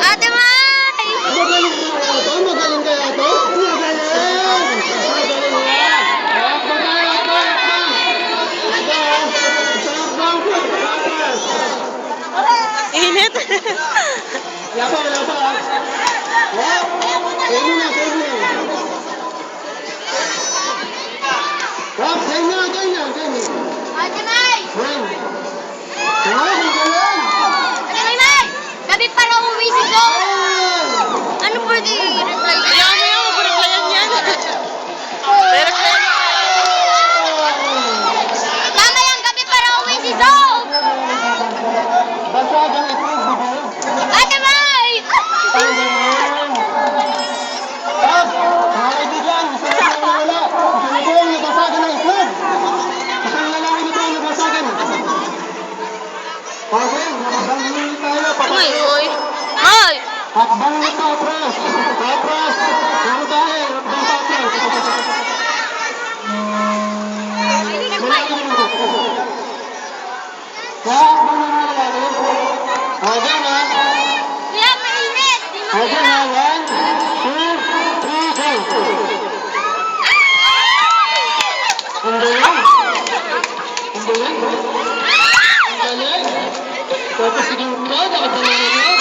Ate Mai! Magaling kaya ito? Magaling kaya ito? Magaling! Magaling yan! Magaling ito! Init. Wala pa. Wap! Kayo na. Wap, ganyan. Ate Mai! Ay, galing! Ate Mai! Gabi para uwi si Zo! Ano pwede i-reply? Ayaw mo yung replyan yan. I-reply mo. Mamayang gabi para uwi si Zo! Basagang itlog, bibili. Ate Mai! Ay, galing! Wap, mga kaibigan, gusto nyo yung wala. Gusto nyo yung nabasagan ng itlog. Gusto nyo lalaki nito yung nabasagan. Okay, habang tayo, Uy, uy. Ay! Hakbang na patras. Puro tayo, hakbang patras. Hakbang na mga lalaki. Okay na. Kaya mainit! Di mo Okay na, 1, 2, 3, go. Ang galing. Tapos sige mo ba, nakadala na niya.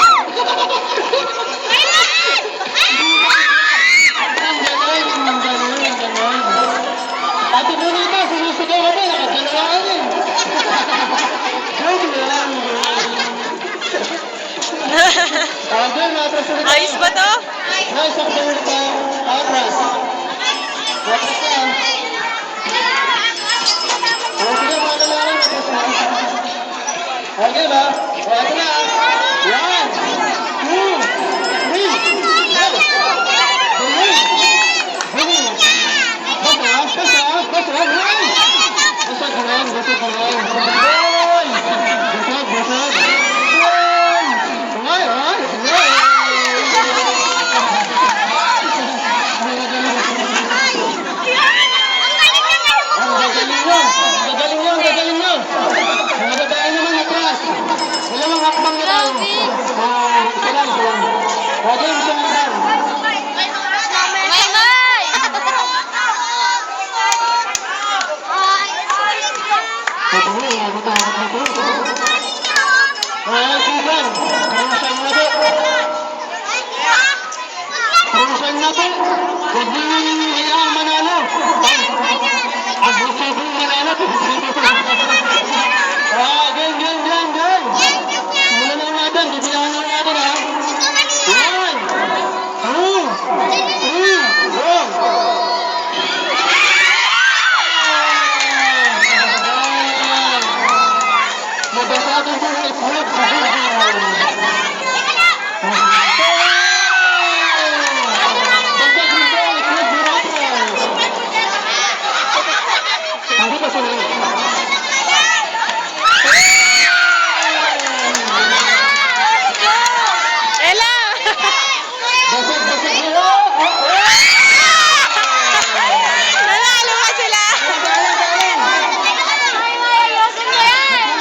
Ang galing. Ate Bonita, sumisigaw ka ba? Nakadala ka niya. Joke lang. Okay, matras ulit tayo. Ayos ba to? Nice, sakbang ulit tayo. Atras. Atras lang. Sige, mga lalaki, matras lang. Okay ba? O, ito na. 1, 2, 3, go! Galing! Basag! Hoy! Basag lang! Hoy! Basag! Ang gagaling nyo! Mga babae naman atras! Dalawang hakbang na tayo. Isa lang. Okay, isa lang. Maymay! Ito mo, matahak na po. Susan, Prusan na po. Huwag mo yung hayaan manalo. Ang gusto kong manalo. Gan. Muna lang natin, bibilangan lang natin ha. 1, 2, 3, go! Mabasado po ang itlog. Hindi pa sila. Ella! Basag. Nanalo ba sila? Ayusin mo yan!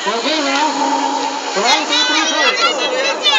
Okay na. 1, 2, 3, 4.